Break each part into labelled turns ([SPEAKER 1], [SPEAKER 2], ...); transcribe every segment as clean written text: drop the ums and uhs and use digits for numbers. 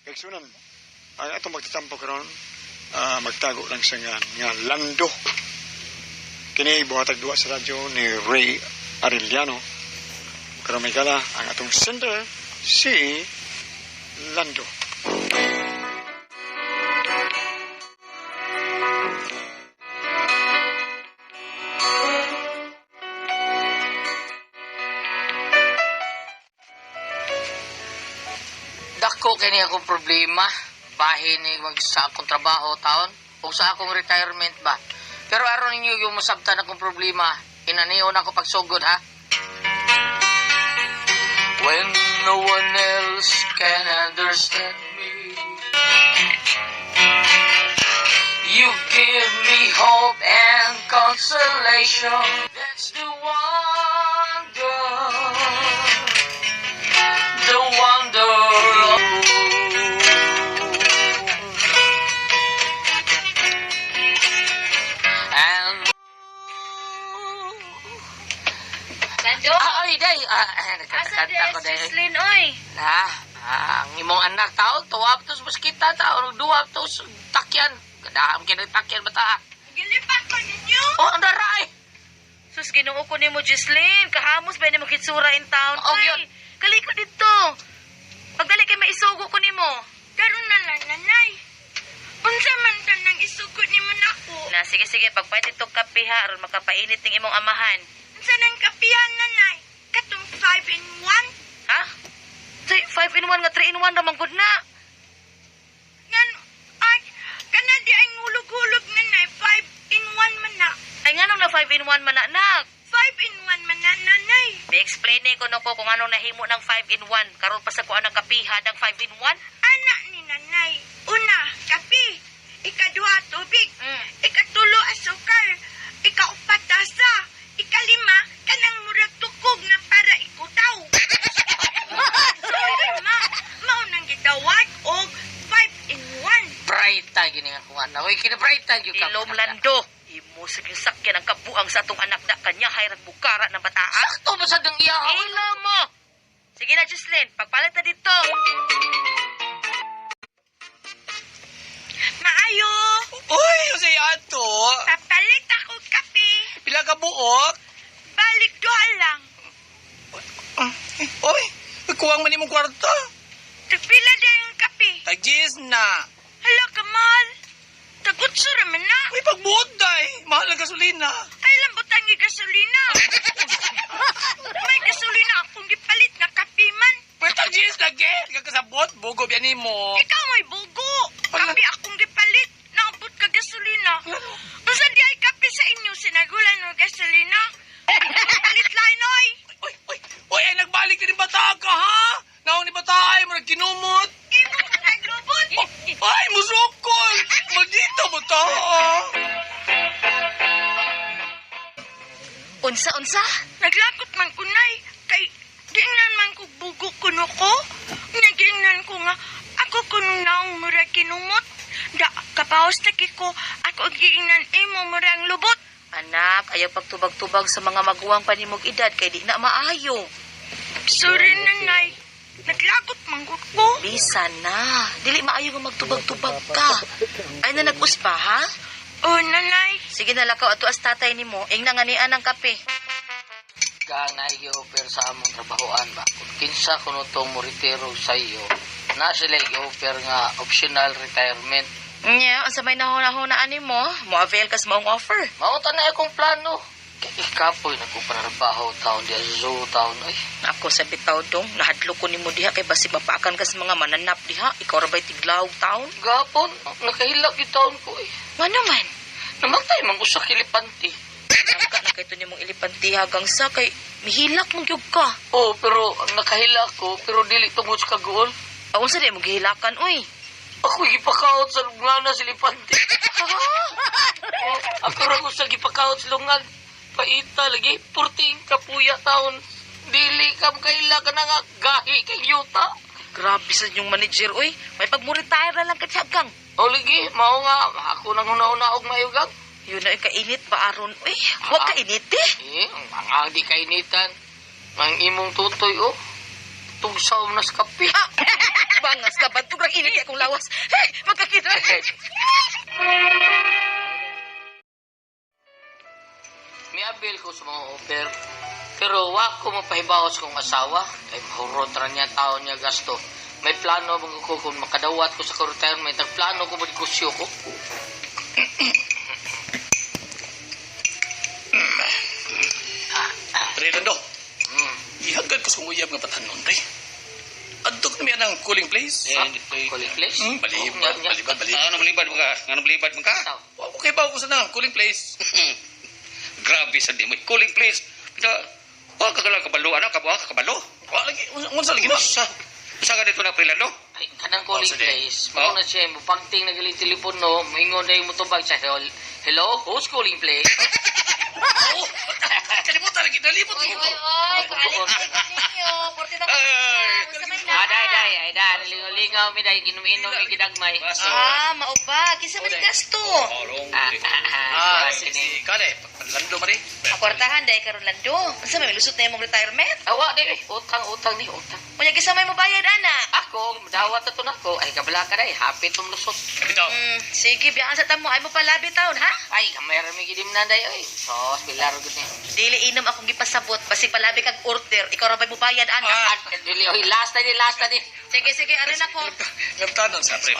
[SPEAKER 1] Kaigsunan, ang atong magtatampo karon, magtago lang sa nga Lando. Kini buhatag duwa sa radyo ni Ray Arellano. Karon may gala ang atong sender si Lando.
[SPEAKER 2] Dako kini akong problema. Bahin ni sa akong trabaho taon o sa akong retirement ba. Pero aron ninyo yung masabtan akong problema. Inaniyon ako pagsugod ha. When no one else can understand me, you give me hope and consolation. That's the wonder. The wonder of and
[SPEAKER 3] Lando?
[SPEAKER 2] ay day
[SPEAKER 3] Asa
[SPEAKER 2] nagkanta ko day.
[SPEAKER 3] Sislin, oy?
[SPEAKER 2] Ang imong anak tao tuwa tos mas kita tao duwa tos takyan kadam kini takyan bata.
[SPEAKER 3] Gilipat ko ninyo?
[SPEAKER 2] Oh ang daray.
[SPEAKER 3] Sus, ginuo ko ni mo, Gislin. Kahamos ba ni mo kitsura in town?
[SPEAKER 2] Oh,
[SPEAKER 3] Oy,
[SPEAKER 2] yun.
[SPEAKER 3] kaliko dito. Pagdali kay maisugo ko ni mo.
[SPEAKER 4] Karon na lang, nanay. Unsa man tan nang isugod ni mo nako?
[SPEAKER 3] Na, sige. Pagpahit itong kape ha, aron makapainit ng imong amahan.
[SPEAKER 4] Unsa nang kapihan, nanay? Katong 5-in-1?
[SPEAKER 3] Ha? 5-in-1 nga 3-in-1 ramang good na.
[SPEAKER 4] Ngan, ay, kana di ay hulog-hulog, nanay. 5-in-1 man na.
[SPEAKER 3] Ay nga nung na 5-in-1 man na, anak.
[SPEAKER 4] 5-in-1 man na, nanay.
[SPEAKER 3] May-explain ko na ko kung anong nahimo ng 5-in-1. Karon pa sa kuha ng kapiha ng 5-in-1.
[SPEAKER 4] Anak ni nanay. Una, kape. Ikaduha, tubig. Ikatulo, asukar. Ikaupat, tasa. Ikalima, kanang murag tukog na para ikutaw. Sorry, ma. Maunang gitawag og 5-in-1.
[SPEAKER 2] Brighta gini nga kung ana. Oy kini brighta gyud ka.
[SPEAKER 3] Ilom Lando. Imo sa sakyan ang kabuang sa atong anak na kanya hayrat bukara ng bataa.
[SPEAKER 2] Sakto ba sa dang iya?
[SPEAKER 3] Ilom mo. Sige na, Jocelyn. Pagpalit na dito.
[SPEAKER 4] Maayo.
[SPEAKER 5] Uy, usay ato.
[SPEAKER 4] Papalit ako kape.
[SPEAKER 5] Pila ka buok.
[SPEAKER 4] Balik doha lang.
[SPEAKER 5] Uy, kuwang man imong kwarta.
[SPEAKER 4] Tagpila na yung kape.
[SPEAKER 5] Tagjis na.
[SPEAKER 4] Hala, Kamal. Tagutso raman na.
[SPEAKER 5] Uy, pagbuot day. Mahal ang gasolina.
[SPEAKER 4] Ay, lambutang yung gasolina. May gasolina akong gipalit na kape man.
[SPEAKER 5] Uy, tagjis lagi. Kagkasabot, bugo biyan mo.
[SPEAKER 4] Ikaw may bugo.
[SPEAKER 5] Ala.
[SPEAKER 4] Kape akong gipalit. Naabot ka gasolina. Unsa di ay kape sa inyo sinagulan ng gasolina? Palit lain, oy.
[SPEAKER 5] Uy, ay nagbalik ka ni bata ka, ha? Naong ni bata ay marag kinumot.
[SPEAKER 4] Imo ka naglubot.
[SPEAKER 5] Ay, musukol. Maldita mo ta.
[SPEAKER 3] Unsa?
[SPEAKER 4] Naglakot man kunay. Kay, gingnan man ko bugo kuno ko. Nagingnan ko nga, ako kuno naong murag kinumot. Da, kapaos taki ko, ako gingnan imo murang lubot.
[SPEAKER 3] Anak, ayaw pagtubag-tubag sa mga maguwang panimog edad kay di na maayo.
[SPEAKER 4] Sorry, nanay. Naglakot manggod ko.
[SPEAKER 3] Bisa na. Dili maayo nga magtubag-tubag ka. Ay na nag-uspa, ha?
[SPEAKER 4] Oh, nanay.
[SPEAKER 3] Sige na lakaw ato as tatay nimo. Ing nanganian ng kape.
[SPEAKER 2] Kang naigi-offer sa among trabahoan ba. Kung kinsa kuno tong mo retiro sa iyo, na sila i-offer nga optional retirement.
[SPEAKER 3] Nya, asa may nahuna-hunaan nimo, mo-avail ka sa maong offer.
[SPEAKER 2] Mao ta na akong plano. Kay ikapoy na ko panarbaho taon di zoo taon ay.
[SPEAKER 3] Ako sa bitaw dong, nahadlo ko nimo diha kay basi mapaakan ka sa mga mananap diha. Ikaw ra ba'y tiglawog taon?
[SPEAKER 2] Gapon, nakahilak yung taon ko eh.
[SPEAKER 3] Ngano man?
[SPEAKER 2] Namatay mang usa kilipanti.
[SPEAKER 3] Nangka na kay ito nimong ilipanti hagang sa kay mihilak mong gyud ka.
[SPEAKER 2] Oh, pero nakahilak ko, pero dili tungod sa kagool.
[SPEAKER 3] Awon sa di mo gihilakan, uy.
[SPEAKER 2] Ako gipakaot sa lungana sa lipante. Oh, ako ra ko sa gipakaot sa lungan. Paita lagi, 14 kapuya taon. Dili ka makaila ka na nga gahi kay yuta.
[SPEAKER 3] Grabe sa inyong manager, uy. May pag-retire na lang katsagang.
[SPEAKER 2] O lagi, mao nga, ako nang una-una og mayugang.
[SPEAKER 3] Yun na, kainit pa aron. Uy, huwag kainit eh.
[SPEAKER 2] Ang di kainitan. Ang imong tutoy, oh. Tugsaw na sa kape.
[SPEAKER 3] Ah, bangas ka, bantog lang init akong lawas. Hey, magkakita.
[SPEAKER 2] May abil ko sa mga offer. Pero wa ko mapahibawas kong asawa. Ay mahurot ra niya taon niya gasto. May plano bang ko kung makadawat ko sa retirement. Nagplano ko madigosyo ko.
[SPEAKER 5] Pre, Lando.
[SPEAKER 2] Hmm.
[SPEAKER 5] Ihagad ko sa uyab nga patanon, pre. Adto kami ang cooling place.
[SPEAKER 2] Kulit place?
[SPEAKER 5] Balibad.
[SPEAKER 6] Ano malibad mo ka? Ano malibad mo ka?
[SPEAKER 5] Okay ba ko sa nang cooling place?
[SPEAKER 6] Grabe sa di mo. Cooling place. Pita, wala ka lang kabalo. Ano? Kabalo?
[SPEAKER 5] Wa lagi unsa lagi na?
[SPEAKER 6] Sa ka dito na prilando?
[SPEAKER 2] Ay, kanang calling
[SPEAKER 5] sige.
[SPEAKER 2] place. Mao na siya, mupagting na galing telepono, maingon na yung mutubag siya. Hello, who's calling place?
[SPEAKER 5] Oo. Kalimutan lagi nalibot ko.
[SPEAKER 2] Ay, lingaw-lingaw, mi dahil ginuminom, may gidagmay.
[SPEAKER 3] Mao ba? Kisa man gasto.
[SPEAKER 5] Si Kale, Lando mari.
[SPEAKER 3] Akwartahan dahil karon Lando. Unsa may lusot na imong retirement?
[SPEAKER 2] Awa, di, utang ni, utang.
[SPEAKER 3] Unya kisa may mobayad ana.
[SPEAKER 2] Ako, dawat na to na ko. Ay, kabala ka dahil, hapit mong lusot.
[SPEAKER 5] Kapito.
[SPEAKER 3] Sige, biyaan sa tamo ay mo palabi taon ha.
[SPEAKER 2] Ay, kamay rami gidim na dahil, ay. Sos, bilar gud niya.
[SPEAKER 3] Dili inom akong gipasabot basig palabi kag order. Ikaw ra bay mobayad ana.
[SPEAKER 2] Dili, oy, last na di.
[SPEAKER 3] Sige, ano na ko.
[SPEAKER 5] Nagtanon sa
[SPEAKER 6] Pre.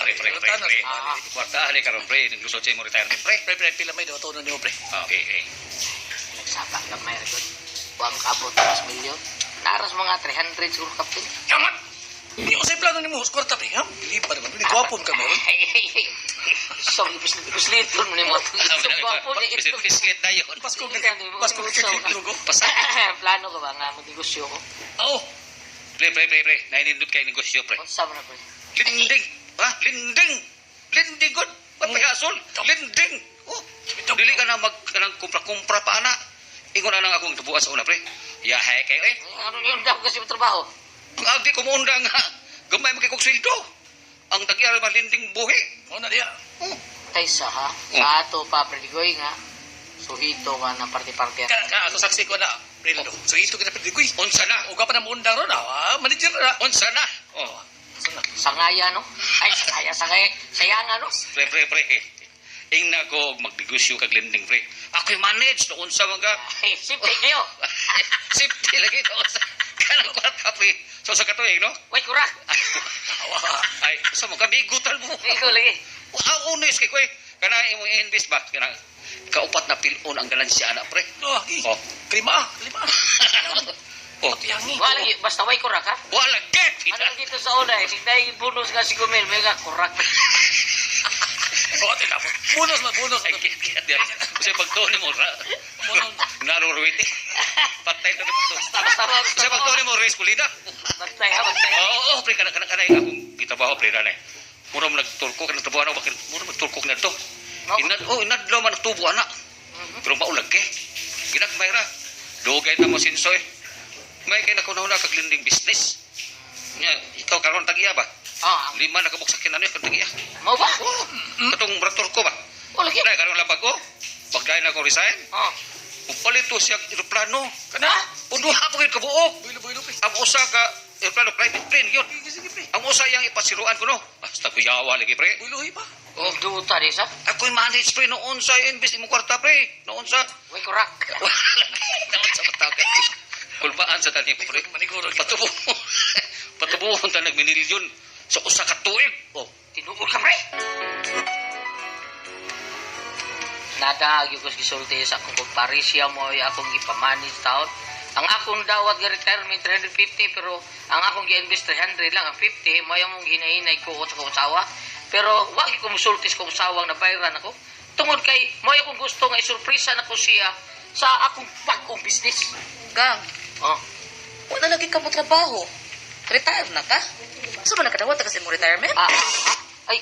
[SPEAKER 6] Kwartahan ni karon pre. Lusot sa mo retirement pre.
[SPEAKER 5] Pre, pila may daw tono niyo, pre.
[SPEAKER 6] Okay.
[SPEAKER 2] Nagsapa lang may record. Buwang kabot mas milyon. Naras mga 300 siguro kapin.
[SPEAKER 5] Yaman! Hindi ko sa plano ni mo, kwarta, pre. Ha? Lipa naman. Gwapon ka meron.
[SPEAKER 2] So, ipusliton mo ni mo. Gwapo niya ito.
[SPEAKER 6] Pislit na yun.
[SPEAKER 5] Pasko kikitrugo.
[SPEAKER 2] Plano ka ba nga magnegosyo ko?
[SPEAKER 5] Oo.
[SPEAKER 6] Pre. Nainindot kayo negosyo pre.
[SPEAKER 2] Unsa man na pre?
[SPEAKER 6] Linding. Ha? Linding good. Papayasol. Linding. Oh. Dili ka na kanang kumpra-kumpra pa ana. Ingon na akong tubuan sa una pre. Yahay kayo eh.
[SPEAKER 2] Ano yun daw kasi trabaho?
[SPEAKER 6] Ang agdi ko munda nga. Gamay mo kay kong sweldo. Ang tagyari malinding buhi.
[SPEAKER 5] Oo na diya.
[SPEAKER 2] Kaysa ha? Sa ato pa, Predigoy nga. Suhito nga ng party-party.
[SPEAKER 5] Ako saksi ko na. Pre, Lando. So, ito kita pwede ko eh.
[SPEAKER 6] Unsa na?
[SPEAKER 5] Uga pa na mundang ron. Manager na.
[SPEAKER 6] Unsa na? Oh.
[SPEAKER 2] Sangaya, no? Ay, sangaya. Sayanga, no?
[SPEAKER 6] Pre. Ingna ko magnegosyo kag lending pre. Ako'y manage no unsa man ka.
[SPEAKER 2] Ay, sipay kayo.
[SPEAKER 6] Safety lagi to sa kanang kwarta pre. So sa katuig no?
[SPEAKER 2] Wait, kurak.
[SPEAKER 6] Ay, sa mo kabigutan mo.
[SPEAKER 2] Ikaw lagi.
[SPEAKER 6] Wow, unis kay ko eh. Kana imong invest ba? Kana kaupat na pilon ang ganansya ana pre.
[SPEAKER 5] Oh.
[SPEAKER 6] Oh.
[SPEAKER 5] Lima.
[SPEAKER 6] Oh.
[SPEAKER 5] Tiyangi.
[SPEAKER 2] Wala lagi. Basta way kurak, ha?
[SPEAKER 6] Wala get.
[SPEAKER 2] Ano lang dito sa una, eh? Sigday bonus nga si Gumil. May nga kurak.
[SPEAKER 5] Oo, tila po. Bonus.
[SPEAKER 6] Ay, kit yan. Kasi pagtuon mo, naruruwiti. Patay na naman to.
[SPEAKER 2] Basta
[SPEAKER 6] Kasi pagtuon mo, race kulina.
[SPEAKER 2] Bantay, ha? Bantay, ha?
[SPEAKER 6] Oo, pre, kanay akong kitabaho, pre, nanay. Mura mo nagturko, kanang trabaho na, bakit mura mo nagturko na to. Inadlaw man nagtubo, anak. Pero maulag eh. Ginagmay ra. Dugay na mo sinso eh. May kay nakunaw na kaglinding business. Ikaw karon tagiya ba?
[SPEAKER 2] Ah,
[SPEAKER 6] 5 na kabuksakin ano yung tagiya.
[SPEAKER 2] mau ba?
[SPEAKER 6] Katong traktor ko ba?
[SPEAKER 2] Oh, lagi.
[SPEAKER 6] Kanay karon labag ko. Pagdayon ako resign,
[SPEAKER 2] Oh.
[SPEAKER 6] upalito siya aeroplano.
[SPEAKER 5] Kana?
[SPEAKER 6] Uduha po kayo kabuok.
[SPEAKER 5] Builo, pre.
[SPEAKER 6] Ang usa ka aeroplano private plane yun.
[SPEAKER 5] Sige, pre.
[SPEAKER 6] Ang usa yang ipasiruan ko no. Basta kuyawa lagi pre.
[SPEAKER 5] Builoy pa.
[SPEAKER 2] Oh, duta di sa.
[SPEAKER 6] Ako'y manage pre noon sa invest mo kwarta pre. Noon sa
[SPEAKER 2] Way kurak.
[SPEAKER 6] noon sa matawag. Kulbaan sa tani pre.
[SPEAKER 5] Maniguro.
[SPEAKER 6] Patubuhon ta nagminilyon sa usa ka tuig. Oh,
[SPEAKER 2] Tinuod ka, pre. Nadagyo ko gisulti sa akong kumpare siya mo ay akong gipamanage taon. Ang akong dawat nga retirement 350 pero ang akong gi-invest 300 lang ang 50 mo yung hinahinay ko sa kong usawa. Pero wag ko musulti sa kong usawang nabayaran ako. Tungod kay mo akong gusto nga isurpresa na ko siya sa akong bagong business.
[SPEAKER 3] Gang,
[SPEAKER 2] Oh.
[SPEAKER 3] wala lagi ka mo trabaho. Retire na ka? Saan ba nakadawat ka sa imong retirement?
[SPEAKER 2] Ay,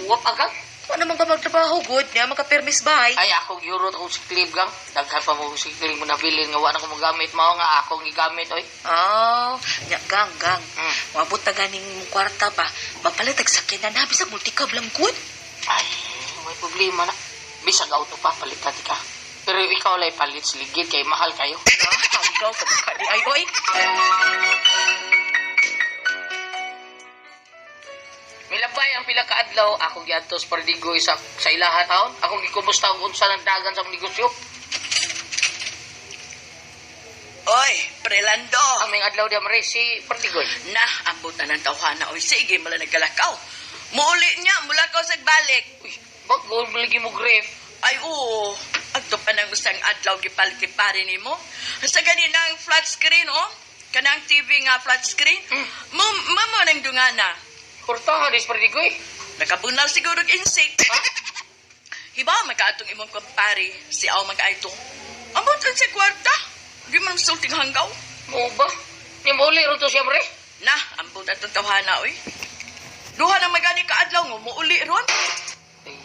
[SPEAKER 2] uwap agad.
[SPEAKER 3] Ano naman ka magtrabaho, good? Nga magka-permis bahay.
[SPEAKER 2] Ay, ako gyurot ako si Clip gang. Daghan pa mo si Clip mo nabilin nga wala ko magamit mao nga akong gigamit oy.
[SPEAKER 3] Oh, nya gang.
[SPEAKER 2] Hmm.
[SPEAKER 3] Mabot na ganing mong kwarta ba? Mapalit ang sakyanan na, bisag multicab lang good.
[SPEAKER 2] Ay, may problema na. Bisag auto pa palitan ka. Pero ikaw lay palit ligid kay mahal kayo.
[SPEAKER 3] Ikaw ka ba di ay oy?
[SPEAKER 2] bay ang pila ka adlaw ako giadtos Pardigoy sa ilaha taon. Ako gikumusta kung unsa nang dagan sa negosyo.
[SPEAKER 4] Oy, Prelando.
[SPEAKER 2] Aming adlaw di amre si Pardigoy.
[SPEAKER 4] Nah, ambot na ng tawhana. Oy, sige, mala nagkalakaw. Muuli niya, mula ko sa balik.
[SPEAKER 2] Uy, bago lagi mo grave.
[SPEAKER 4] Ay, oo. Agto pa ng usang adlaw gipalit-kipari ni mo. Sa ganinang flat screen, oh. Kanang TV nga flat screen. Mamo nang dungana.
[SPEAKER 2] Kurtahan is Pardigoy.
[SPEAKER 4] Nakabunal siguro insik.
[SPEAKER 2] Ha?
[SPEAKER 4] Hiba, magkaatong imong kumpari. Si Aw magkaitong. Ambot lang sa kwarta. Di man sulting hanggaw.
[SPEAKER 2] Mo ba? Ni muli ron to siya mre.
[SPEAKER 4] Nah, ambot at tawhana, oy. Duha na magani ka adlaw mo, muuli ron.
[SPEAKER 2] Ay,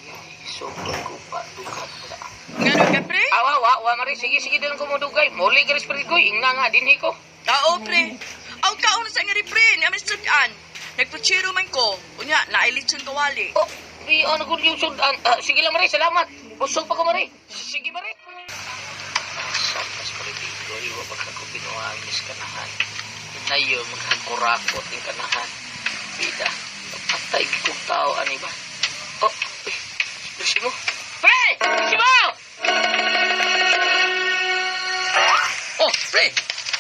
[SPEAKER 2] sobrang ko pa dukat pala.
[SPEAKER 4] Ngano ka, pre?
[SPEAKER 2] Wa mare sige din ko mo dugay. Muli ka rin Pardigoy. Inga nga dinhi ko.
[SPEAKER 4] Oo, pre. Aw kaon sa nga rin, pre. Ni amin sudan. Nagpuchiro man ko. Unya, nailitsun kawali.
[SPEAKER 2] Oh, ano kung yung sudan? Sige lang mare, salamat. Busog pa ko mare. Sige mare. Sapas Pardigoy, wa ba ka ko binuangis kanahan. Inayo magkurakot ng kanahan. Bida. Patay kong tao, ani ba? Oh, Lucy mo. Pre! Lucy mo!
[SPEAKER 5] Oh, pre!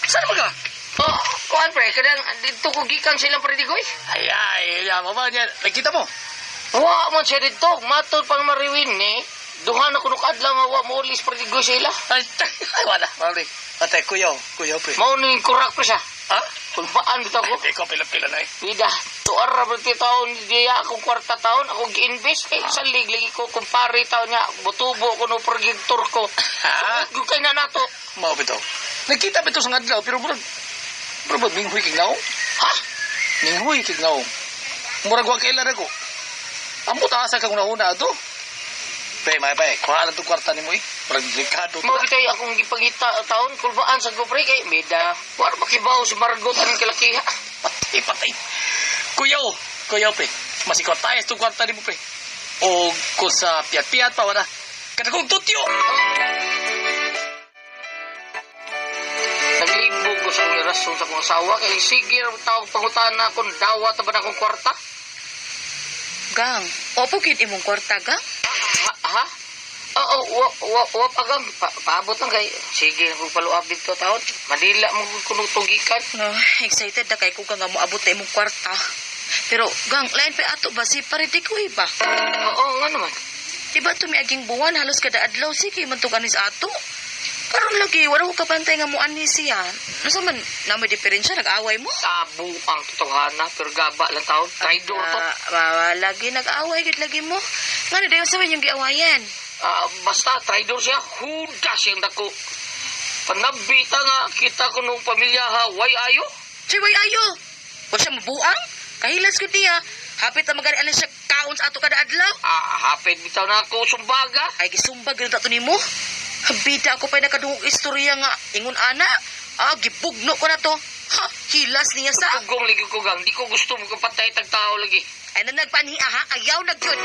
[SPEAKER 5] Saan mo ka?
[SPEAKER 2] Oh, kuhan pre, kadang dito ko gikan silang Pardigoy.
[SPEAKER 5] Ay, mama niya. Nakita mo?
[SPEAKER 2] Wa man siya dito, matod pang mariwin ni. Duhan ako nukadlaw nga wa mo ulis Pardigoy sila.
[SPEAKER 5] Ay, wala. Mali. Ate, kuyaw, pre.
[SPEAKER 2] Mao ning kurak pa siya.
[SPEAKER 5] Ha?
[SPEAKER 2] Kulbaan dito ko.
[SPEAKER 5] Ikaw pila-pila na eh.
[SPEAKER 2] Bida, tuar ra berti taon diya akong kwarta taon ako gi-invest kay sa ligi ko kumpare taon niya butubo ko no proyektor ko.
[SPEAKER 5] Ha?
[SPEAKER 2] Gukay na nato.
[SPEAKER 5] Mao bitaw. Nakita ba ito sa adlaw pero bro, minghoy kignaw.
[SPEAKER 2] Ha?
[SPEAKER 5] Minghoy kignaw. Murag wa kailan ako. Amo ta asa kang nauna ato. Pre, may kuha lang itong kwarta ni mo eh. Murag delikado.
[SPEAKER 2] Mo bitay akong gipagita taon kulbaan sa gupre kay bida. War makibaw si Margot ang kalakiha.
[SPEAKER 5] Patay. Kuyaw, pre. Masikot tayo itong kwarta ni mo, pre. O kung sa piyat-piyat pa, wala. Kadagong tutyo!
[SPEAKER 2] Naglibo ko sa akong rason sa akong asawa kay sige ra tawag pangutana kung dawa ta ba na akong kwarta.
[SPEAKER 3] Gang, opo gid imong kwarta, gang?
[SPEAKER 2] Ha? Wa pagang paabot lang kay sige ko follow up dito taon. Madila mo kuno tugikan.
[SPEAKER 3] No, excited na kay ko nga mo abot na imong kwarta. Pero, gang, lain pa ato ba si Pardigoy ba?
[SPEAKER 2] Oo nga naman.
[SPEAKER 3] Diba tumiaging buwan, halos kada adlaw, sige, man to kanis ato. Karon lagi, wala ko kapantay nga mo ani siya. Nasa man, na may diferensya, nag-away mo?
[SPEAKER 2] Tabu ang totohana pero gaba lang taon. Traidor to.
[SPEAKER 3] Lagi nag-away, gid lagi mo. Nga na, dayon sa yung giawayan.
[SPEAKER 2] Basta traidor siya, hudas siyang dako. Panabita nga kita ko nung pamilya ha, way ayo.
[SPEAKER 3] Siya, way ayo. O siya mabuang? Kahilas ko niya. Hapit na magani siya kaon sa ato kada adlaw.
[SPEAKER 2] Hapit bitaw na ako sumbaga.
[SPEAKER 3] Ay, gisumbag rin tato ni mo. Habida ako pa'y nakadungog istorya nga. Ingon ana. Gibugno ko na to. Ha, hilas niya sa...
[SPEAKER 2] Tugong lagi ko gang, di ko gusto mo kapatay tagtao lagi.
[SPEAKER 3] Ay na nagpaniha ha, ayaw na gyud.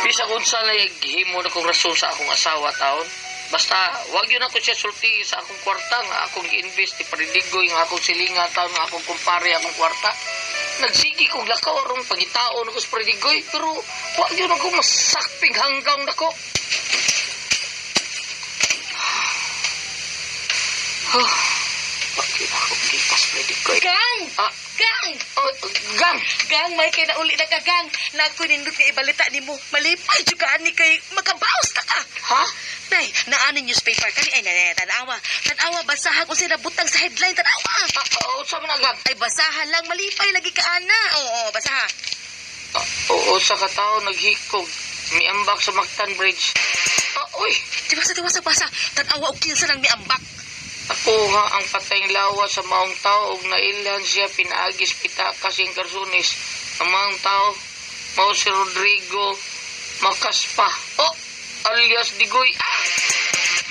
[SPEAKER 2] Bisa kung sa himo na kong rason sa akong asawa taon. Basta, wag yun ako siya sulti sa akong kwarta nga akong gi-invest ni Pardigoy nga akong silinga taon nga akong kumpare akong kwarta. Nagsigi kong lakaw arong pagitaon ako sa Pardigoy pero wag yun ako masakping hanggang nako. Bakit ako gipas Pardigoy?
[SPEAKER 3] Gang! Gang!
[SPEAKER 2] Gang!
[SPEAKER 3] Gang, may kay na uli na ka, gang. Naku, nindot nga ibalita ni mo. Malipay, juga ni kay makabaos na ka.
[SPEAKER 2] Ha?
[SPEAKER 3] Nay, naanin newspaper kani ay tanawa. Tanawa basahan ko sila butang sa headline tanawa.
[SPEAKER 2] Sa man gang?
[SPEAKER 3] Ay basahan lang malipay lagi ka ana. Oo, basaha.
[SPEAKER 2] Oo, sa katao naghikog. Miambak sa Mactan Bridge. Uy!
[SPEAKER 3] Diwasa basa. Tanawa og kinsa lang miambak.
[SPEAKER 2] Ako nga ang patayng lawa sa maong tao ug nailhan siya pinaagis pitaka sing karsunis. Ang maong tao mao si Rodrigo Makaspa. Alias Digoy.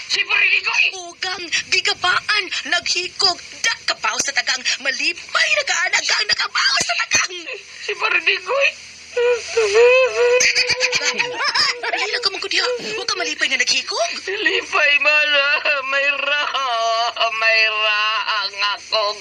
[SPEAKER 2] Si Pardigoy!
[SPEAKER 3] Ugang, gigabaan, naghikog, da kabaos sa tagang, malipay na kaanagang, nakabaos sa tagang.
[SPEAKER 2] Si Pardigoy!
[SPEAKER 3] Hila ka mong kudya, huwag ka malipay nga naghikog.
[SPEAKER 2] Lipay mala, may ra ang akong.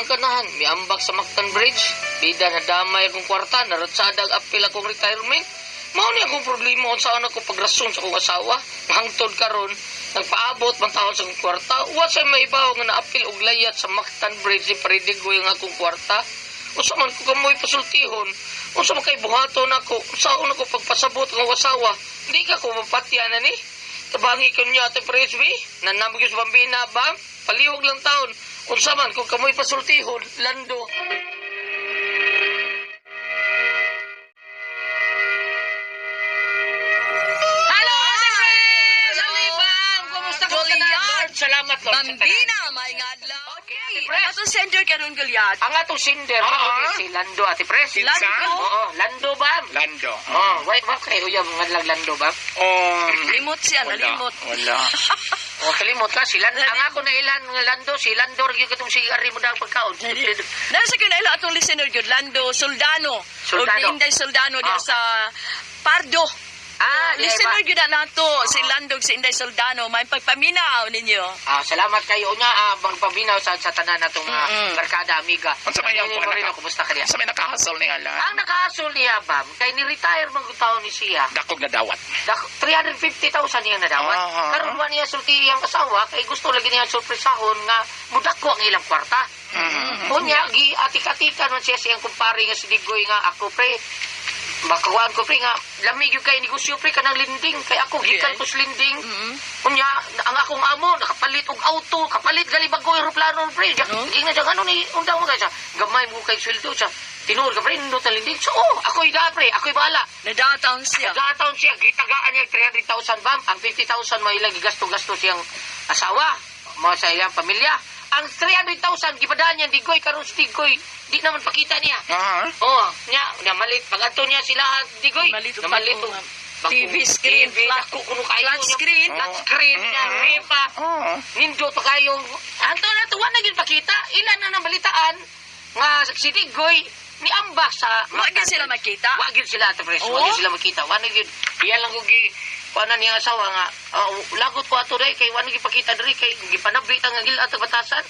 [SPEAKER 2] ang kanahan. Miambak sa Mactan Bridge. Bida na damay akong kwarta. Naratsadag apil akong retirement. Mao ni akong problema kung saan ako pagrason sa akong asawa. Hangtod karon nagpaabot man taon sa akong kwarta. Wa say may ibaw nga naapil og layat sa Mactan Bridge paridigoy ang akong kwarta. Unsa man ko kamoy pasultihon. Unsa man kay buhaton ako. Unsaon ako pagpasabot ang akong asawa. Hindi ka ko mapatyanan ni. Tabangi ko niya ate Presby. Nanamigos bambina ba? Palihog lang taon. Unsa man kung kamoy pasultihon. Lando.
[SPEAKER 3] Hello, Ate Pres!
[SPEAKER 2] Bang! Kumusta ka
[SPEAKER 3] Goliath!
[SPEAKER 2] Salamat, Lord. sa
[SPEAKER 3] Bambina, may ngadlaw.
[SPEAKER 2] Okay,
[SPEAKER 3] Okay,
[SPEAKER 2] Pres.
[SPEAKER 3] ano to sender ka ron, Goliath?
[SPEAKER 2] Ang atong sinder, si Lando, Ate Pres.
[SPEAKER 3] Lando?
[SPEAKER 2] Oo, Lando ba?
[SPEAKER 5] Lando.
[SPEAKER 2] Oh, wait, ba kayo uyab nga Lando ba?
[SPEAKER 3] Limot siya, nalimot.
[SPEAKER 5] Wala.
[SPEAKER 2] Oh, kalimot ka, si Lando. Ang ako na ilan nga Lando, si Lando, yung katong sigari mo daw pagkaon.
[SPEAKER 3] Nasa kinaila atong listener yun, Lando Soldano.
[SPEAKER 2] Soldano.
[SPEAKER 3] O Inday Soldano diya
[SPEAKER 2] Ah.
[SPEAKER 3] sa Pardo.
[SPEAKER 2] Di
[SPEAKER 3] Listener
[SPEAKER 2] ba?
[SPEAKER 3] yun na nato, si Landog, si Inday Soldano. May pagpaminaw ninyo.
[SPEAKER 2] Salamat kayo unya, magpabinaw sa tanan natong barkada amiga.
[SPEAKER 5] Unsa may
[SPEAKER 2] Hindi mo rin ako, kumusta ka diya?
[SPEAKER 5] Sa may nakahasol ni ala.
[SPEAKER 2] Ang nakahasol niya, Bam, kay ni-retire man taon ni siya.
[SPEAKER 5] Dakog na dawat.
[SPEAKER 2] 350,000 niya nadawat.
[SPEAKER 5] Ah.
[SPEAKER 2] Karon ba niya sulti iyang asawa kay gusto lagi niya surpresahon nga mudako ang ilang kwarta. Unya gi atik-atikan man siya siyang kumpare nga si Digoy nga ako pre. Makawaan ko pre nga lamig yung kay negosyo pre kanang linding kay ako gikan ko sa linding. Unya ang akong amo nakapalit og auto, kapalit gali bago eroplano pre. Gi nga ano ni undang mo kay siya. Gamay mo kay sweldo siya. Tinuod ka pre nindot ang linding. So ako'y da pre, ako'y bala.
[SPEAKER 3] Nadataon siya.
[SPEAKER 2] Nagataon siya, gitagaan niya 300,000 bam. Ang 50,000 may ilang gigasto-gasto siyang asawa, mga sa ilang pamilya. Ang 300,000 gipadaan niya Digoy karon si Digoy. Di naman pakita niya. Oh, nya malit pag-ato niya sila Digoy.
[SPEAKER 3] Malit og
[SPEAKER 2] Namalit
[SPEAKER 3] bagong,
[SPEAKER 2] og
[SPEAKER 3] TV screen,
[SPEAKER 2] dako kuno kayo.
[SPEAKER 3] flat screen.
[SPEAKER 2] Flat screen niya, pa. Nindo pa kayo. Anto na tuwa na gid pakita. Ilan na nabalitaan nga si Digoy ni ambas sa
[SPEAKER 3] Wag din sila makita.
[SPEAKER 2] Wag yun sila, Ate Pres.
[SPEAKER 3] Oo?
[SPEAKER 2] Wag yun sila makita. Wag yun. Iyan lang kung paano niya asawa nga. Lagot ko ato rin. Kay wag ipakita rin. Kay gipanabit ang agil at batasan.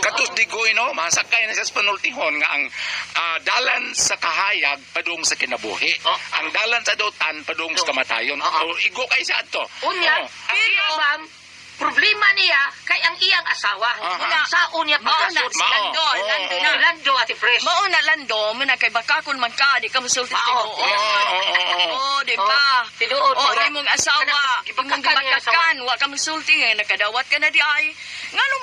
[SPEAKER 5] Katus digoy no, masakay na sa panultihon nga ang dalan sa kahayag padung sa kinabuhi. Ang dalan sa dotan padung sa kamatayon. O igo kay sa ato.
[SPEAKER 2] Unya, ang iyang ma'am, problema niya kay ang iyang asawa. Saon niya
[SPEAKER 3] Mauna
[SPEAKER 2] pagkasot.
[SPEAKER 3] si Lando. Lando na.
[SPEAKER 2] Lando, Ate Pres.
[SPEAKER 3] Mauna Lando, muna kay bakakon man ka, di ka musulti
[SPEAKER 2] Mao.
[SPEAKER 3] Oo, di ba?
[SPEAKER 2] Tinuod.
[SPEAKER 3] O, di mong asawa,
[SPEAKER 2] Gibakakan
[SPEAKER 3] imong
[SPEAKER 2] niya asawa.
[SPEAKER 3] gibakakan, wa ka musulti nga, nakadawat ka na di ay. Nga nung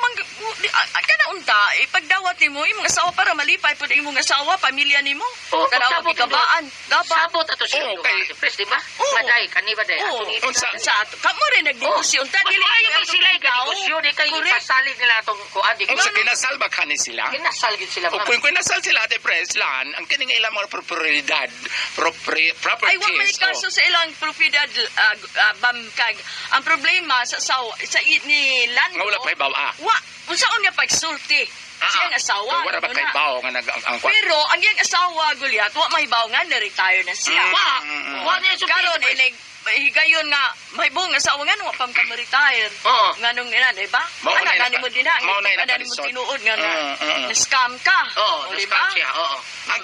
[SPEAKER 3] kana unta, ipagdawat nimo imong asawa para malipay pud imong asawa, pamilya nimo. Kana
[SPEAKER 2] pagsabot
[SPEAKER 3] gikabaan. Dapat.
[SPEAKER 2] Sabot ato siya.
[SPEAKER 5] Okay.
[SPEAKER 2] Ate Pres, di ba?
[SPEAKER 3] Oo.
[SPEAKER 2] Maday, kaniba day.
[SPEAKER 3] Oo,
[SPEAKER 5] Unsa?
[SPEAKER 3] sa ato. Kamo rin nagdegosyo. Unta, dili
[SPEAKER 2] Ayaw
[SPEAKER 3] kayo
[SPEAKER 2] kay sila yung
[SPEAKER 3] ikaw.
[SPEAKER 2] negosyo. Di kayo
[SPEAKER 3] Correct.
[SPEAKER 2] ipasalig nila itong kuan. Di
[SPEAKER 5] Kung sa kinasal ba kani sila?
[SPEAKER 2] Kinasalgit sila.
[SPEAKER 5] O kung kinasal sila ate Preslan, ang kining ilang mga propriedad, properties.
[SPEAKER 3] Ay, wag man kaso sa ilang propiedad, bamkag. Ang problema sa ni Lando.
[SPEAKER 5] Nga wala pa ibaw
[SPEAKER 3] Wa, unsaon niya pagsulti? Siyang asawa.
[SPEAKER 5] Wala ba
[SPEAKER 3] ano
[SPEAKER 5] kay
[SPEAKER 3] na.
[SPEAKER 5] bawo nga ang
[SPEAKER 3] Pero ang iyang asawa, Goliath, wa may baw nga, na-retire na siya.
[SPEAKER 2] Wa niya yung
[SPEAKER 3] Karon, ilig, higayon nga, may buong asawa nga, wa pang ka-retire.
[SPEAKER 2] Oo.
[SPEAKER 3] Nga nung nila, di ba?
[SPEAKER 5] Mao na
[SPEAKER 3] Anak,
[SPEAKER 5] ila
[SPEAKER 3] gani mo
[SPEAKER 5] pa-
[SPEAKER 3] din na.
[SPEAKER 5] mao na ila
[SPEAKER 3] Gani mo
[SPEAKER 5] palisod.
[SPEAKER 3] tinuod nga na,
[SPEAKER 5] Mm.
[SPEAKER 3] na-scam ka.
[SPEAKER 2] Oo,
[SPEAKER 3] O, di
[SPEAKER 2] discount
[SPEAKER 3] ba?
[SPEAKER 2] siya. Oo.
[SPEAKER 5] ang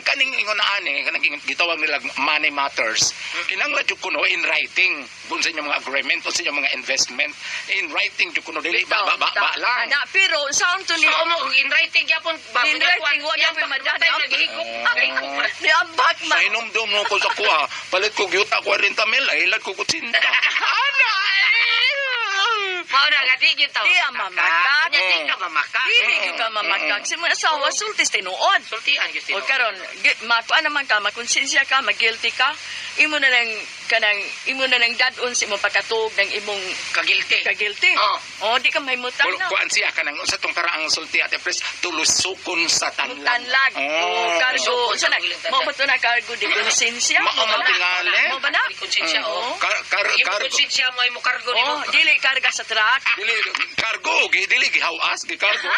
[SPEAKER 5] kaning ingonaan kanang gitawag nila money matters. Kinanglan jud kuno in writing kung sa inyong mga agreement o sa inyong mga investment in writing jud kuno dili ba lang.
[SPEAKER 3] Ana, pero saan to ni...
[SPEAKER 2] So, in writing yapon ba?
[SPEAKER 3] In writing, wa yapon madali. Di ang
[SPEAKER 5] Sa
[SPEAKER 3] Batman.
[SPEAKER 5] inumdum mo ko sa kuha, palit ko gyuta 40 mil, hilad ko kutsinta.
[SPEAKER 2] Mao na nga di gyud taw.
[SPEAKER 3] Di ang mamakak.
[SPEAKER 2] Nya di ka mamakak.
[SPEAKER 3] Dili gyud ka mamakak. Si mga asawa, sultis tinuod.
[SPEAKER 2] Sultian gyud
[SPEAKER 3] O karon, makuha naman ka, makonsensya ka, mag-guilty ka, imo na lang dadon sa imong pagkatuog ng imong
[SPEAKER 2] kagilti.
[SPEAKER 3] kagilty. O, di ka may mutan na.
[SPEAKER 5] Kuan siya kanang sa tong karaang sulti ate pres tulusukon sa tanlan.
[SPEAKER 3] Tanlag. O, kargo.
[SPEAKER 2] Sukon sa
[SPEAKER 3] Sana,
[SPEAKER 2] tanlag.
[SPEAKER 3] mo ba ito na kargo di konsensya?
[SPEAKER 5] Mao man tingali.
[SPEAKER 3] Mo ba na?
[SPEAKER 2] Konsensya
[SPEAKER 3] Oo.
[SPEAKER 2] Imo
[SPEAKER 5] Kargo.
[SPEAKER 2] konsensya mo imo kargo nimo.
[SPEAKER 3] O, dili karga sa truck.
[SPEAKER 5] Dili kargo, dili gihawas, gikargo.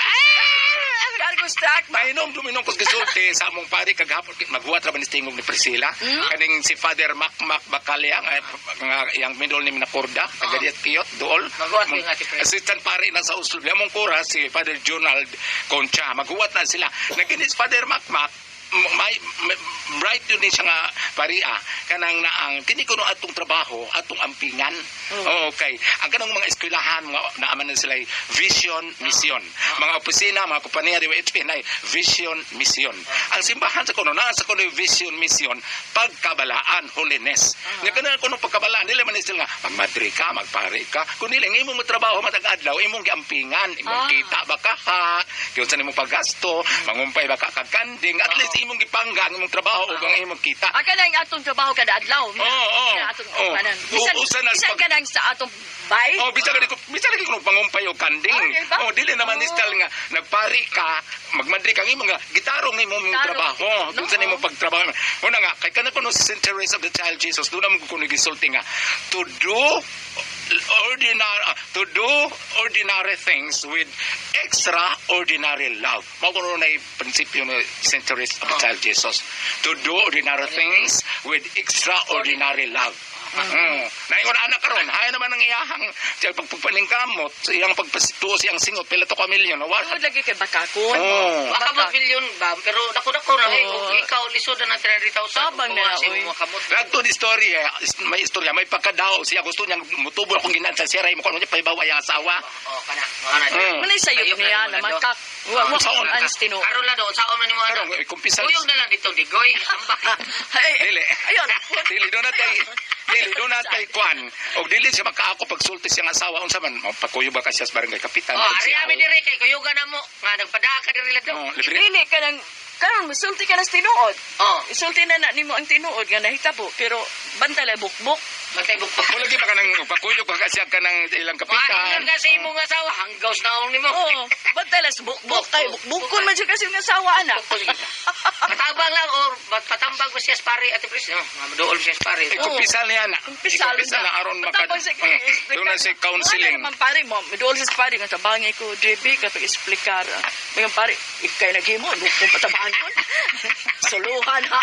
[SPEAKER 3] Cargos truck ba?
[SPEAKER 5] Mainom duminom ko gisulti sa among pari kagahapon maghuwat ra ba ni tingog ni Priscilla. Kaning si Father Makmak Bakalya nga yang middle name na Korda, taga Kiyot dool.
[SPEAKER 2] Maghuwat yung ati Pres.
[SPEAKER 5] Assistant pari na sa Uslo. Among kura si Father Jonald Concha. Maghuwat na sila. Naginis Father Makmak may bright yun siya nga paria kanang naang kini kuno atong trabaho atong ampingan. Okay, ang kanang mga eskwelahan mga naaman na sila vision mission, mga opisina mga kompanya di HP na vision mission. Ang simbahan sa kuno naa sa kuno vision mission pagkabalaan holiness nga kanang kuno pagkabalaan dili man sila nga magmadri ka magpari ka kun dili nga imong trabaho matag adlaw imong giampingan imong kita baka ha kung sa imong paggasto mangumpay baka kagkanding at least imong gipangga ang imong trabaho ug ang imong kita.
[SPEAKER 3] Aka na yung atong trabaho kada adlaw. Bisan ka nang sa atong bay.
[SPEAKER 5] Bisan lagi kuno pangumpay o kanding. Dili naman istal nga nagpari ka, magmadri ka imong gitarong imong trabaho. Dun sa imong pagtrabaho. Una nga kay kana kuno sa St. Teresa of the Child Jesus, doon naman kuno gisulti nga to do ordinary things with extraordinary love. Mao kuno na prinsipyo ni St. Teresa of the Child Jesus. To do ordinary things with extraordinary love. Naingon anak karon, hay naman ang iyahang pagpagpaningkamot, iyang pagpasituo siyang singot pila to ka milyon.
[SPEAKER 3] Tungod lagi kay bakakon.
[SPEAKER 2] Baka mag-milyon ba? Pero dako-dako na ikaw lisod na 300,000.
[SPEAKER 3] Tabang na oy.
[SPEAKER 5] Lagto di story may istorya, may pagkadao siya gusto niyang mutubo akong ginansa siya ray mo kuno niya paibawa yang asawa.
[SPEAKER 2] Kana.
[SPEAKER 3] Manay sayop niya na makak. Wa
[SPEAKER 5] Saon ka?
[SPEAKER 3] anstino.
[SPEAKER 2] Karon la doon saon man nimo ana.
[SPEAKER 5] Kumpisal.
[SPEAKER 2] Uyong na lang dito digoy ambak.
[SPEAKER 5] Dili.
[SPEAKER 3] Ayun.
[SPEAKER 5] Dili do na tay kwan. Og dili siya makaako pagsulti siyang asawa unsa man pakuyo ba ka siya sa barangay kapitan.
[SPEAKER 2] Ari ami dire kay kuyugan na mo nga nagpadaa ka dire la doon.
[SPEAKER 3] Dili ka nang karon musulti ka na sa tinuod. Isulti na nimo ang tinuod nga nahitabo pero bantala bukbok.
[SPEAKER 2] Matay bukbok.
[SPEAKER 5] Mo lagi ba ka nang pakuyo ka siya ka nang ilang kapitan.
[SPEAKER 2] Mahal kasi imong asawa hanggaw na ong nimo.
[SPEAKER 3] Bantala sa bukbok kay bukbukon man siya kasi yung asawa ana.
[SPEAKER 2] Matabang lang or patambag mo siya sa pare at pres. Maduol siya sa pare.
[SPEAKER 5] Kumpisal niya na.
[SPEAKER 3] Kumpisal
[SPEAKER 5] na aron makad. Doon na si counseling.
[SPEAKER 3] Wala naman pare mo, midool sa pare nga tabangi ko DB kapag explicar. Mga pare, ikay naghimo, kung patabangon. Suluhan ha.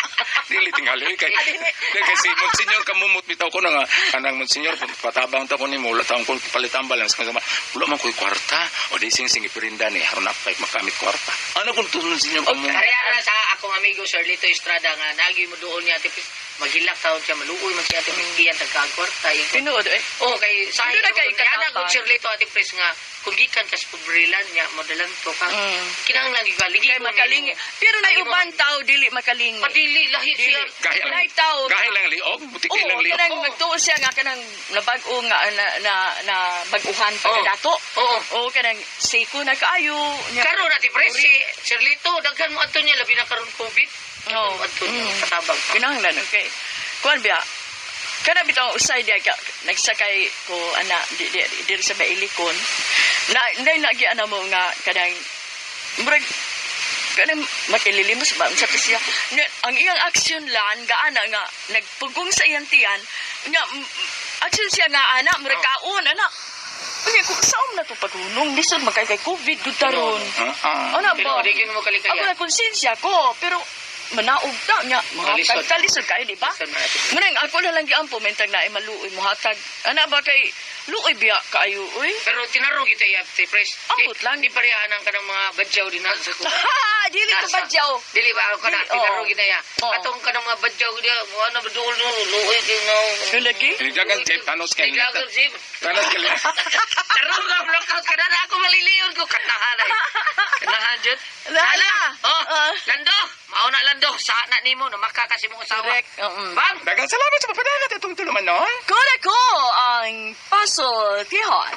[SPEAKER 5] Dili tingali kay kasi Monsignor kamumot bitaw ko na nga kanang Monsignor patabang ta ko nimo wala taong ko palitambal lang sa wala man koy kwarta o di sing iperinda ni haron apay makamit kwarta. Ano kun tunon sinyo kamumot?
[SPEAKER 2] Kaya sa akong amigo Sir Lito Estrada nga nagi mo doon niya tipis magilak taon siya maluoy man siya tipis iyan tagkagkwarta.
[SPEAKER 3] Tinuod eh.
[SPEAKER 2] Kay sa
[SPEAKER 3] Ano na kay
[SPEAKER 2] kaya na Sir Lito at tipis nga kung gikan kas pobrilan niya modelan to ka. Kinahanglan gigaling
[SPEAKER 3] Kay makalingi. Pero na uban tao dili makalingi.
[SPEAKER 2] Padili lahi siya.
[SPEAKER 3] Nay tao.
[SPEAKER 5] Gahi lang liog, butiki lang liog.
[SPEAKER 3] Kanang magtuo siya nga kanang nabag-o nga na baguhan pagkadato. Oo, kanang seko na kaayo.
[SPEAKER 2] Karon na tipres si Sir Lito daghan mo adto niya labi na karon COVID.
[SPEAKER 3] Oo.
[SPEAKER 2] Adto niya katabang.
[SPEAKER 3] Kinahanglan okay. Kuan biya. Kana bitaw usay dia nagsakay ko ana di sa mailikon. Na gi ana mo nga kanang murag kanang makililimos ba sa siya. Ang iyang aksyon lang gaana nga nagpugong sa iyang tiyan nga aksyon siya nga ana murag kaon ana. Unya ko saom na to pagunong lisod makay kay COVID gutaron. Ano ba?
[SPEAKER 2] Digin mo kalikaya.
[SPEAKER 3] Ako na konsensya ko pero manaog ta nya mga kalisod kay di ba? Munang ako na lang giampo mentag na maluoy mo hatag. Ana ba kay luoy biya kaayo oy?
[SPEAKER 2] Pero tinaro kita ya tipres.
[SPEAKER 3] Ambot lang
[SPEAKER 2] di parehan ang kanang mga badyaw din na sa ko.
[SPEAKER 3] Dili ko badyaw.
[SPEAKER 2] Dili ba ako na tinaro kita ya. Atong kanang mga badyaw dia mo ana badul no luoy kino.
[SPEAKER 3] Lagi?
[SPEAKER 5] Jagan jeep tanos kay.
[SPEAKER 2] Jagan jeep.
[SPEAKER 5] Tanos kay.
[SPEAKER 2] Tarong na blockout ka na ako maliliyon ko kanahan ay. Kanahan jud.
[SPEAKER 3] Lala.
[SPEAKER 2] Lando. Mao na Lando sa na nimo no makakasi mo usawa.
[SPEAKER 3] Correct.
[SPEAKER 2] Bang.
[SPEAKER 5] Dagang salamat sa papadagat itong tuluman noon.
[SPEAKER 3] Ko ang puzzle tihon.